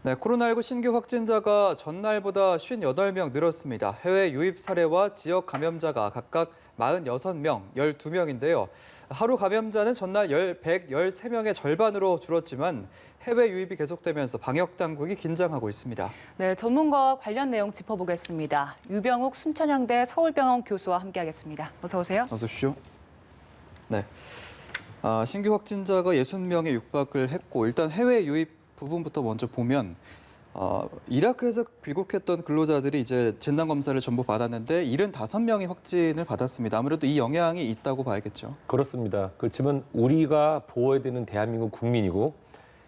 네, 코로나19 신규 확진자가 전날보다 58명 늘었습니다. 해외 유입 사례와 지역 감염자가 각각 46명, 12명인데요. 하루 감염자는 전날 113명의 절반으로 줄었지만 해외 유입이 계속되면서 방역 당국이 긴장하고 있습니다. 네, 전문가와 관련 내용 짚어보겠습니다. 유병욱 순천향대 서울병원 교수와 함께하겠습니다. 어서 오세요. 어서 오십시오. 네, 신규 확진자가 60명에 육박을 했고 일단 해외 유입 부분부터 먼저 보면 이라크에서 귀국했던 근로자들이 이제 진단 검사를 전부 받았는데 75명이 확진을 받았습니다. 아무래도 이 영향이 있다고 봐야겠죠. 그렇습니다. 그렇지만 우리가 보호해야 되는 대한민국 국민이고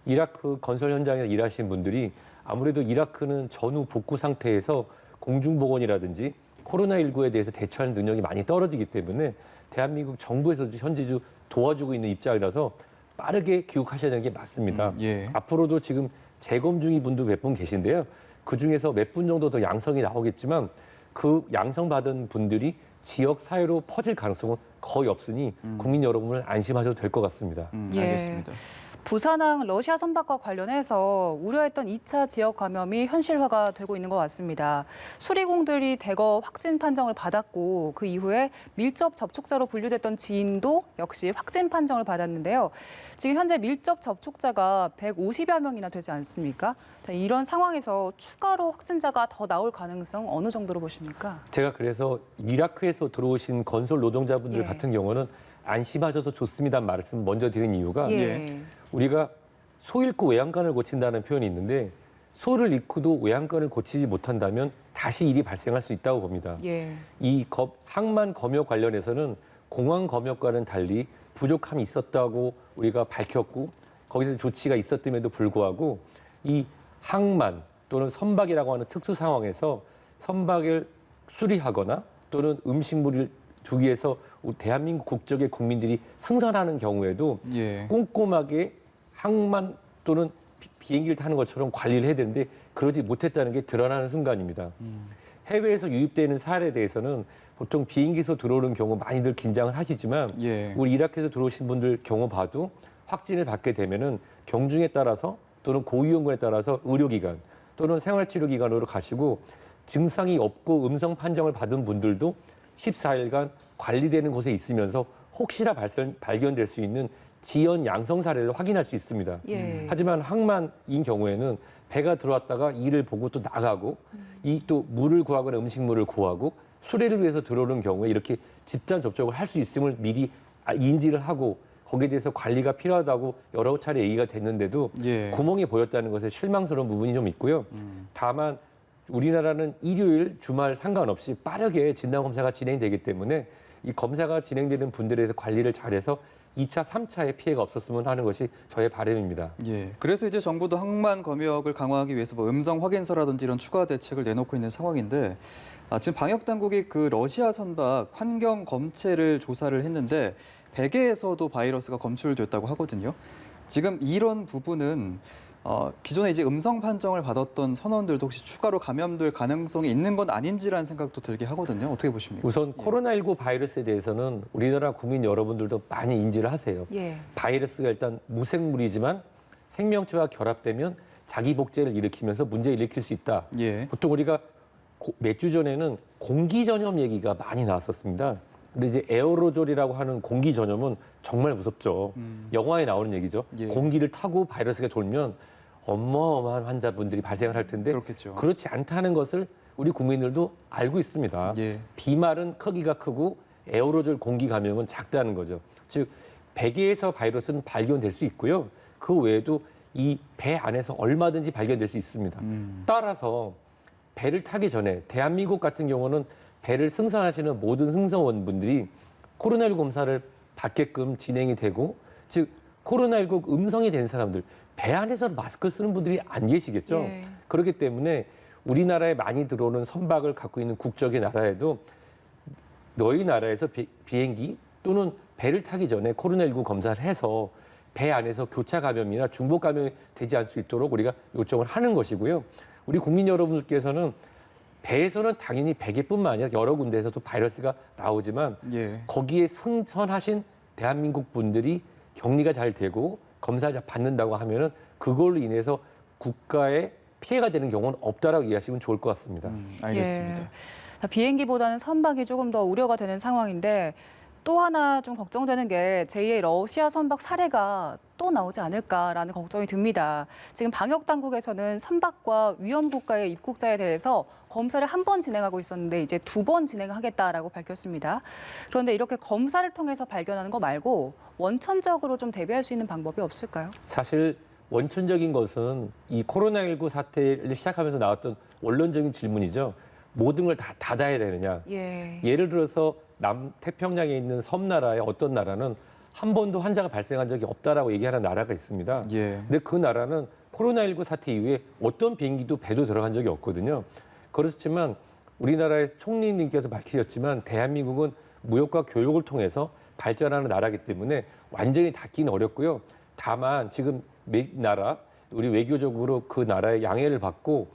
이라크 건설 현장에서 일하시는 분들이 아무래도 이라크는 전후 복구 상태에서 공중보건이라든지 코로나19에 대해서 대처하는 능력이 많이 떨어지기 때문에 대한민국 정부에서도 현재 도와주고 있는 입장이라서 빠르게 귀국하셔야 되는 게 맞습니다. 예. 앞으로도 지금 재검 중인 분도 몇 분 계신데요. 그중에서 몇 분 정도 더 양성이 나오겠지만 그 양성받은 분들이 지역 사회로 퍼질 가능성은 거의 없으니 국민 여러분을 안심하셔도 될 것 같습니다. 알겠습니다. 부산항 러시아 선박과 관련해서 우려했던 2차 지역 감염이 현실화가 되고 있는 것 같습니다. 수리공들이 대거 확진 판정을 받았고 그 이후에 밀접 접촉자로 분류됐던 지인도 역시 확진 판정을 받았는데요. 지금 현재 밀접 접촉자가 150여 명이나 되지 않습니까? 자, 이런 상황에서 추가로 확진자가 더 나올 가능성 어느 정도로 보십니까? 제가 그래서 이라크에서 들어오신 건설 노동자분들 예. 같은 경우는 안심하셔도 좋습니다 말씀 먼저 드린 이유가 우리가 소 잃고 외양간을 고친다는 표현이 있는데 소를 잃고도 외양간을 고치지 못한다면 다시 일이 발생할 수 있다고 봅니다. 이 항만 검역 관련해서는 공항 검역과는 달리 부족함이 있었다고 우리가 밝혔고 거기서 조치가 있었음에도 불구하고 이 항만 또는 선박이라고 하는 특수 상황에서 선박을 수리하거나 또는 음식물을 두기 위해서 대한민국 국적의 국민들이 승선하는 경우에도 꼼꼼하게 항만 또는 비행기를 타는 것처럼 관리를 해야 되는데 그러지 못했다는 게 드러나는 순간입니다. 해외에서 유입되는 사례에 대해서는 보통 비행기에서 들어오는 경우 많이들 긴장을 하시지만 우리 이라크에서 들어오신 분들 경우 봐도 확진을 받게 되면은 경중에 따라서 또는 고위험군에 따라서 의료기관 또는 생활치료기관으로 가시고 증상이 없고 음성 판정을 받은 분들도 14일간 관리되는 곳에 있으면서 혹시나 발견될 수 있는 지연 양성 사례를 확인할 수 있습니다. 하지만 항만인 경우에는 배가 들어왔다가 일을 보고 또 나가고 이 또 물을 구하거나 음식물을 구하고 수리를 위해서 들어오는 경우에 이렇게 집단 접촉을 할 수 있음을 미리 인지를 하고 거기에 대해서 관리가 필요하다고 여러 차례 얘기가 됐는데도 구멍이 보였다는 것에 실망스러운 부분이 좀 있고요. 다만 우리나라는 일요일, 주말 상관없이 빠르게 진단검사가 진행되기 때문에 이 검사가 진행되는 분들에 대해서 관리를 잘해서 2차, 3차의 피해가 없었으면 하는 것이 저의 바람입니다. 그래서 이제 정부도 항만 검역을 강화하기 위해서 뭐 음성 확인서라든지 이런 추가 대책을 내놓고 있는 상황인데 지금 방역 당국이 그 러시아 선박 환경 검체를 조사를 했는데 베개에서도 바이러스가 검출됐다고 하거든요. 지금 이런 부분은 기존에 이제 음성 판정을 받았던 선원들도 혹시 추가로 감염될 가능성이 있는 건 아닌지라는 생각도 들게 하거든요. 어떻게 보십니까? 우선 코로나19 바이러스에 대해서는 우리나라 국민 여러분들도 많이 인지를 하세요. 바이러스가 일단 무생물이지만 생명체와 결합되면 자기 복제를 일으키면서 문제를 일으킬 수 있다. 보통 우리가 몇 주 전에는 공기 전염 얘기가 많이 나왔었습니다. 근데 이제 에어로졸이라고 하는 공기 전염은 정말 무섭죠. 영화에 나오는 얘기죠. 공기를 타고 바이러스가 돌면 어마어마한 환자분들이 발생을 할 텐데 그렇지 않다는 것을 우리 국민들도 알고 있습니다. 비말은 크기가 크고 에어로졸 공기 감염은 작다는 거죠. 즉 베개에서 바이러스는 발견될 수 있고요. 그 외에도 이 배 안에서 얼마든지 발견될 수 있습니다. 따라서 배를 타기 전에 대한민국 같은 경우는 배를 승선하시는 모든 승선원분들이 코로나19 검사를 받게끔 진행이 되고 즉 코로나19 음성이 된 사람들 배 안에서 마스크 쓰는 분들이 안 계시겠죠. 그렇기 때문에 우리나라에 많이 들어오는 선박을 갖고 있는 국적의 나라에도 너희 나라에서 비행기 또는 배를 타기 전에 코로나19 검사를 해서 배 안에서 교차 감염이나 중복 감염이 되지 않을 수 있도록 우리가 요청을 하는 것이고요. 우리 국민 여러분들께서는 배에서는 당연히 베개뿐만 아니라 여러 군데에서도 바이러스가 나오지만 거기에 승선하신 대한민국 분들이 격리가 잘 되고 검사 받는다고 하면은 그걸로 인해서 국가의 피해가 되는 경우는 없다라고 이해하시면 좋을 것 같습니다. 알겠습니다. 예. 비행기보다는 선박이 조금 더 우려가 되는 상황인데 또 하나 좀 걱정되는 게 제2의 러시아 선박 사례가 또 나오지 않을까라는 걱정이 듭니다. 지금 방역 당국에서는 선박과 위험 국가의 입국자에 대해서 검사를 한 번 진행하고 있었는데 이제 2번 진행하겠다라고 밝혔습니다. 그런데 이렇게 검사를 통해서 발견하는 거 말고 원천적으로 좀 대비할 수 있는 방법이 없을까요? 사실 원천적인 것은 이 코로나19 사태를 시작하면서 나왔던 원론적인 질문이죠. 모든 걸 다 닫아야 되느냐. 예를 들어서 남태평양에 있는 섬나라의 어떤 나라는 한 번도 환자가 발생한 적이 없다라고 얘기하는 나라가 있습니다. 근데 그 나라는 코로나19 사태 이후에 어떤 비행기도 배도 들어간 적이 없거든요. 그렇지만 우리나라의 총리님께서 밝히셨지만 대한민국은 무역과 교육을 통해서 발전하는 나라이기 때문에 완전히 닫기는 어렵고요. 다만 지금 나라, 우리 외교적으로 그 나라의 양해를 받고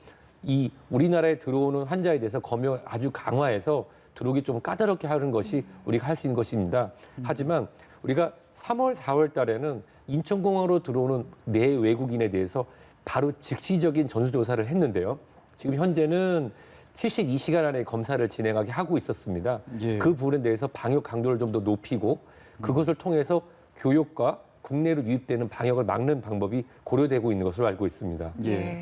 이 우리나라에 들어오는 환자에 대해서 검역을 아주 강화해서 들어오기 좀 까다롭게 하는 것이 우리가 할 수 있는 것입니다. 하지만 우리가 3월, 4월 달에는 인천공항으로 들어오는 내 외국인에 대해서 바로 즉시적인 전수조사를 했는데요. 지금 현재는 72시간 안에 검사를 진행하게 하고 있었습니다. 그 부분에 대해서 방역 강도를 좀 더 높이고 그것을 통해서 교육과 국내로 유입되는 방역을 막는 방법이 고려되고 있는 것으로 알고 있습니다.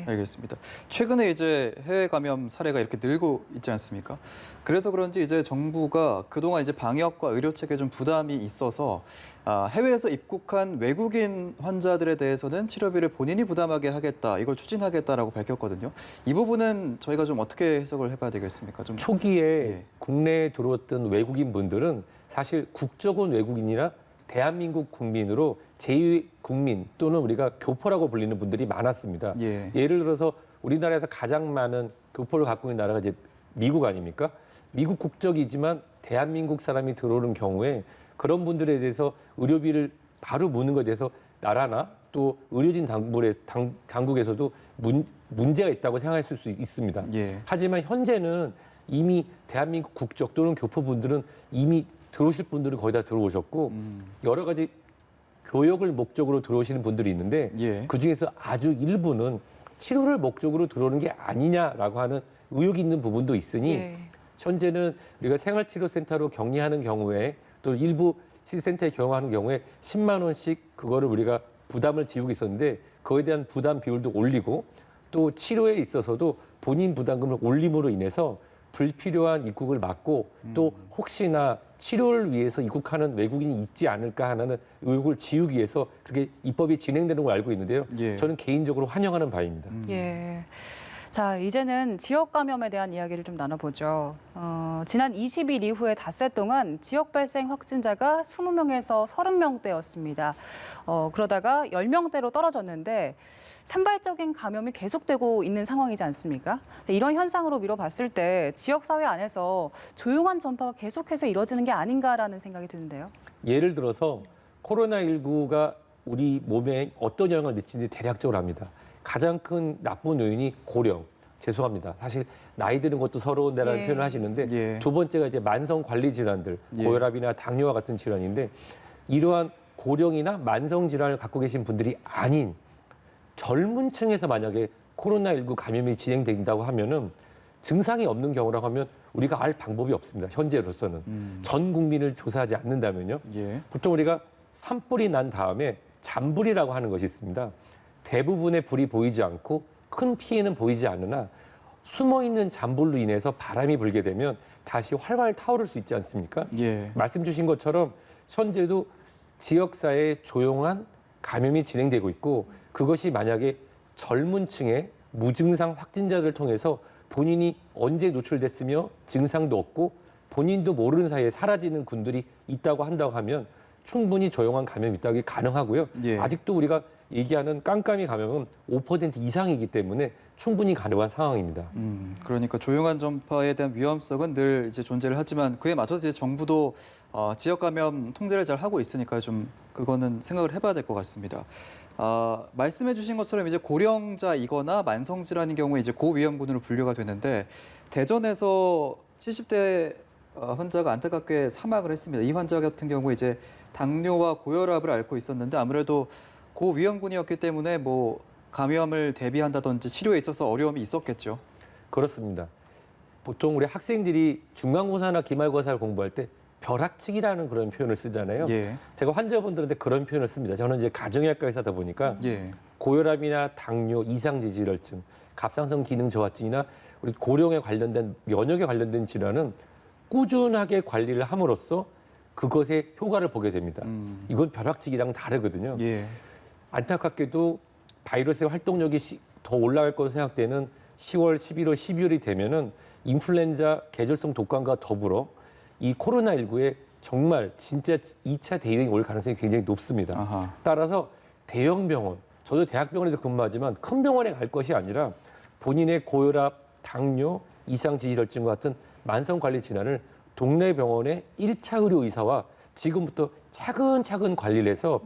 알겠습니다. 최근에 이제 해외 감염 사례가 이렇게 늘고 있지 않습니까? 그래서 그런지 이제 정부가 그동안 이제 방역과 의료 체계에 좀 부담이 있어서 해외에서 입국한 외국인 환자들에 대해서는 치료비를 본인이 부담하게 하겠다, 이걸 추진하겠다라고 밝혔거든요. 이 부분은 저희가 좀 어떻게 해석을 해봐야 되겠습니까? 좀 초기에 국내에 들어왔던 외국인 분들은 사실 국적은 외국인이나 대한민국 국민으로 제2 국민 또는 우리가 교포라고 불리는 분들이 많았습니다. 예를 들어서 우리나라에서 가장 많은 교포를 갖고 있는 나라가 이제 미국 아닙니까? 미국 국적이지만 대한민국 사람이 들어오는 경우에 그런 분들에 대해서 의료비를 바로 묻는 것에 대해서 나라나 또 의료진 당국에서도 문제가 있다고 생각했을 수 있습니다. 하지만 현재는 이미 대한민국 국적 또는 교포분들은 이미 들어오실 분들은 거의 다 들어오셨고 여러 가지 교역을 목적으로 들어오시는 분들이 있는데 그중에서 아주 일부는 치료를 목적으로 들어오는 게 아니냐라고 하는 의혹이 있는 부분도 있으니 현재는 우리가 생활치료센터로 격리하는 경우에 또 일부 치료센터에 경험하는 경우에 10만 원씩 그거를 우리가 부담을 지우고 있었는데 그거에 대한 부담 비율도 올리고 또 치료에 있어서도 본인 부담금을 올림으로 인해서 불필요한 입국을 막고 또 혹시나 치료를 위해서 입국하는 외국인이 있지 않을까 하는 의혹을 지우기 위해서 그렇게 입법이 진행되는 걸 알고 있는데요. 저는 개인적으로 환영하는 바입니다. 자, 이제는 지역 감염에 대한 이야기를 좀 나눠보죠. 지난 20일 이후에 닷새 동안 지역 발생 확진자가 20명에서 30명대였습니다. 그러다가 10명대로 떨어졌는데 산발적인 감염이 계속되고 있는 상황이지 않습니까? 이런 현상으로 미뤄봤을 때 지역사회 안에서 조용한 전파가 계속해서 이뤄지는 게 아닌가라는 생각이 드는데요. 예를 들어서 코로나19가 우리 몸에 어떤 영향을 미치는지 대략적으로 압니다. 가장 큰 나쁜 요인이 고령. 죄송합니다. 사실 나이 드는 것도 서러운데라는 표현을 하시는데 두 번째가 이제 만성 관리 질환들, 고혈압이나 당뇨와 같은 질환인데 이러한 고령이나 만성 질환을 갖고 계신 분들이 아닌 젊은 층에서 만약에 코로나19 감염이 진행된다고 하면은 증상이 없는 경우라고 하면 우리가 알 방법이 없습니다. 현재로서는. 전 국민을 조사하지 않는다면요. 보통 우리가 산불이 난 다음에 잔불이라고 하는 것이 있습니다. 대부분의 불이 보이지 않고 큰 피해는 보이지 않으나 숨어있는 잔불로 인해서 바람이 불게 되면 다시 활활 타오를 수 있지 않습니까? 말씀 주신 것처럼 현재도 지역사회에 조용한 감염이 진행되고 있고 그것이 만약에 젊은 층의 무증상 확진자들을 통해서 본인이 언제 노출됐으며 증상도 없고 본인도 모르는 사이에 사라지는 군들이 있다고 한다고 하면 충분히 조용한 감염이 있다고 가능하고요. 아직도 우리가 얘기하는 깜깜이 감염은 5% 이상이기 때문에 충분히 가능한 상황입니다. 그러니까 조용한 전파에 대한 위험성은 늘 이제 존재를 하지만 그에 맞춰서 이제 정부도 지역 감염 통제를 잘 하고 있으니까 좀 그거는 생각을 해봐야 될 것 같습니다. 말씀해주신 것처럼 이제 고령자이거나 만성 질환인 경우에 이제 고위험군으로 분류가 되는데 대전에서 70대 환자가 안타깝게 사망을 했습니다. 이 환자 같은 경우에 이제 당뇨와 고혈압을 앓고 있었는데 아무래도 고위험군이었기 때문에 뭐 감염을 대비한다든지 치료에 있어서 어려움이 있었겠죠. 그렇습니다. 보통 우리 학생들이 중간고사나 기말고사를 공부할 때 벼락치기라는 그런 표현을 쓰잖아요. 예. 제가 환자분들한테 그런 표현을 씁니다. 저는 이제 가정의학과 의사다 보니까 예. 고혈압이나 당뇨, 이상지질혈증, 갑상선 기능 저하증이나 우리 고령에 관련된 면역에 관련된 질환은 꾸준하게 관리를 함으로써 그것의 효과를 보게 됩니다. 이건 벼락치기랑 다르거든요. 예. 안타깝게도 바이러스의 활동력이 더 올라갈 것으로 생각되는 10월, 11월, 12월이 되면은 인플루엔자 계절성 독감과 더불어 이 코로나19에 정말 진짜 2차 대유행이 올 가능성이 굉장히 높습니다. 아하. 따라서 대형 병원, 저도 대학병원에서 근무하지만 큰 병원에 갈 것이 아니라 본인의 고혈압, 당뇨, 이상지질혈증 같은 만성관리 질환을 동네 병원의 1차 의료 의사와 지금부터 차근차근 관리를 해서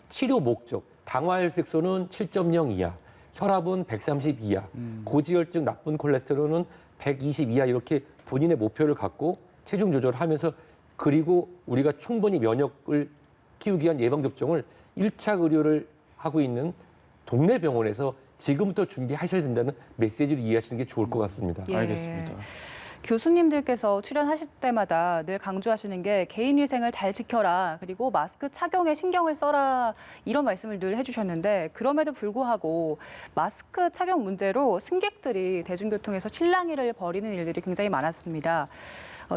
치료 목적, 당화혈색소는 7.0 이하, 혈압은 130 이하, 고지혈증, 나쁜 콜레스테롤은 120 이하 이렇게 본인의 목표를 갖고 체중 조절하면서 그리고 우리가 충분히 면역을 키우기 위한 예방접종을 1차 의료를 하고 있는 동네 병원에서 지금부터 준비하셔야 된다는 메시지를 이해하시는 게 좋을 것 같습니다. 예. 알겠습니다. 교수님들께서 출연하실 때마다 늘 강조하시는 게 개인위생을 잘 지켜라, 그리고 마스크 착용에 신경을 써라, 이런 말씀을 늘 해주셨는데, 그럼에도 불구하고 마스크 착용 문제로 승객들이 대중교통에서 실랑이를 벌이는 일들이 굉장히 많았습니다.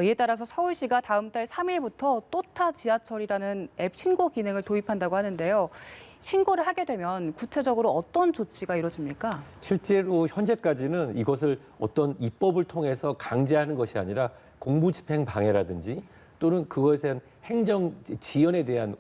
이에 따라서 서울시가 다음 달 3일부터 또타 지하철이라는 앱 신고 기능을 도입한다고 하는데요. 신고를 하게 되면 구체적으로 어떤 조치가 이루어집니까? 실제로 현재까지는 이것을 어떤 입법을 통해서 강제하는 것이 아니라 공무집행 방해라든지 또는 그것에 대한 행정 지연에 대한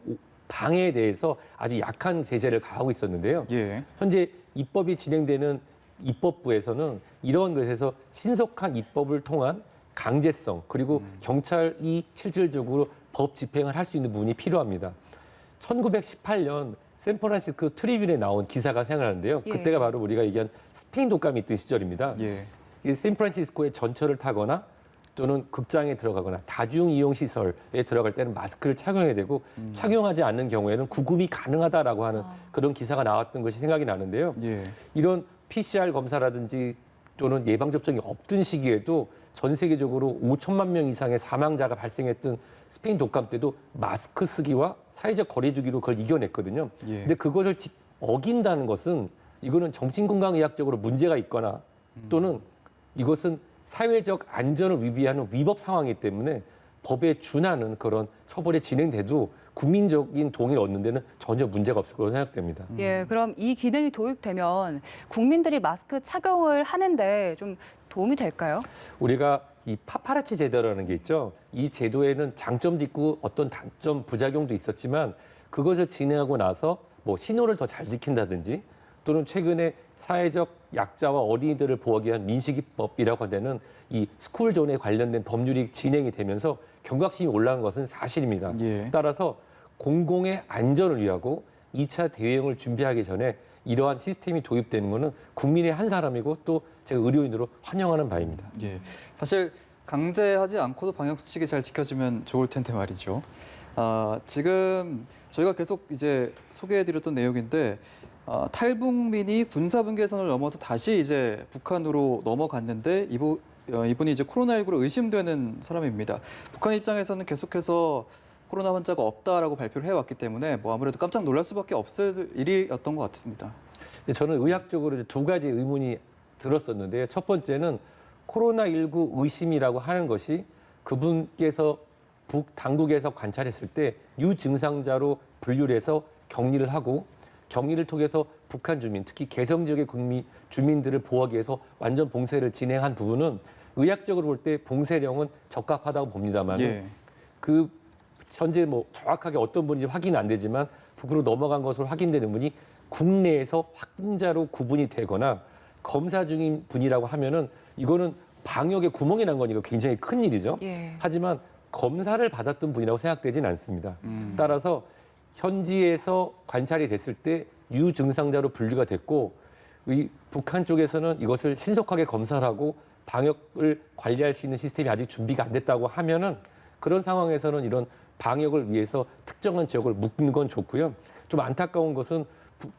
방해에 대해서 아주 약한 제재를 가하고 있었는데요. 예. 현재 입법이 진행되는 입법부에서는 이러한 것에서 신속한 입법을 통한 강제성 그리고 경찰이 실질적으로 법 집행을 할 수 있는 부분이 필요합니다. 1918년 샌프란시스코 트리뷴에 나온 기사가 생각나는데요. 예. 그때가 바로 우리가 얘기한 스페인 독감이 있던 시절입니다. 예. 이 샌프란시스코에 전철을 타거나 또는 극장에 들어가거나 다중이용시설에 들어갈 때는 마스크를 착용해야 되고 착용하지 않는 경우에는 구금이 가능하다라고 하는 그런 기사가 나왔던 것이 생각이 나는데요. 예. 이런 PCR 검사라든지 또는 예방접종이 없던 시기에도 전 세계적으로 5천만 명 이상의 사망자가 발생했던 스페인 독감 때도 마스크 쓰기와 사회적 거리 두기로 그걸 이겨냈거든요. 예. 근데 그것을 어긴다는 것은 이거는 정신건강의학적으로 문제가 있거나 또는 이것은 사회적 안전을 위비하는 위법 상황이기 때문에 법에 준하는 그런 처벌이 진행돼도 국민적인 동의를 얻는 데는 전혀 문제가 없을 거라고 생각됩니다. 예, 그럼 이 기능이 도입되면 국민들이 마스크 착용을 하는데 좀 도움이 될까요? 우리가 이 파파라치 제도라는 게 있죠. 이 제도에는 장점도 있고 어떤 단점, 부작용도 있었지만 그것을 진행하고 나서 뭐 신호를 더 잘 지킨다든지 또는 최근에 사회적 약자와 어린이들을 보호하기 위한 민식이법이라고 하는 이 스쿨존에 관련된 법률이 진행이 되면서 경각심이 올라간 것은 사실입니다. 예. 따라서 공공의 안전을 위하고 2차 대유행을 준비하기 전에 이러한 시스템이 도입되는 것은 국민의 한 사람이고 또 제가 의료인으로 환영하는 바입니다. 예. 사실 강제하지 않고도 방역 수칙이 잘 지켜지면 좋을 텐데 말이죠. 지금 저희가 계속 이제 소개해드렸던 내용인데 탈북민이 군사분계선을 넘어서 다시 이제 북한으로 넘어갔는데 이분이 이제 코로나19로 의심되는 사람입니다. 북한 입장에서는 계속해서 코로나 환자가 없다라고 발표를 해왔기 때문에 뭐 아무래도 깜짝 놀랄 수밖에 없을 일이었던 것 같습니다. 저는 의학적으로 두 가지 의문이 들었었는데요. 첫 번째는 코로나19 의심이라고 하는 것이 그분께서 당국에서 관찰했을 때 유증상자로 분류를 해서 격리를 하고 격리를 통해서 북한 주민, 특히 개성 지역의 주민들을 보호하기 위해서 완전 봉쇄를 진행한 부분은 의학적으로 볼 때 봉쇄령은 적합하다고 봅니다만 예. 그 현재 뭐 정확하게 어떤 분인지 확인은 안 되지만 북으로 넘어간 것으로 확인되는 분이 국내에서 확진자로 구분이 되거나 검사 중인 분이라고 하면은 이거는 방역에 구멍이 난 거니까 굉장히 큰 일이죠. 예. 하지만 검사를 받았던 분이라고 생각되지는 않습니다. 따라서 현지에서 관찰이 됐을 때 유증상자로 분류가 됐고 이 북한 쪽에서는 이것을 신속하게 검사를 하고 방역을 관리할 수 있는 시스템이 아직 준비가 안 됐다고 하면은 그런 상황에서는 이런 방역을 위해서 특정한 지역을 묶는 건 좋고요. 좀 안타까운 것은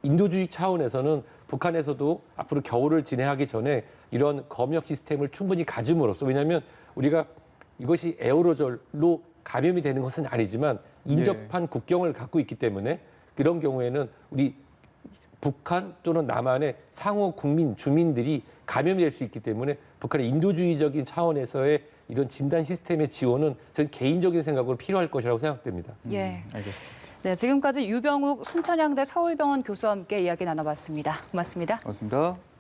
인도주의 차원에서는 북한에서도 앞으로 겨울을 진행하기 전에 이런 검역 시스템을 충분히 가짐으로써, 왜냐하면 우리가 이것이 에어로졸로 감염이 되는 것은 아니지만 인접한 국경을 갖고 있기 때문에 그런 경우에는 우리 북한 또는 남한의 상호 국민, 주민들이 감염이 될 수 있기 때문에 북한의 인도주의적인 차원에서의 이런 진단 시스템의 지원은 저는 개인적인 생각으로 필요할 것이라고 생각됩니다. 예. 알겠습니다. 네, 지금까지 유병욱 순천향대 서울병원 교수와 함께 이야기 나눠봤습니다. 고맙습니다. 고맙습니다.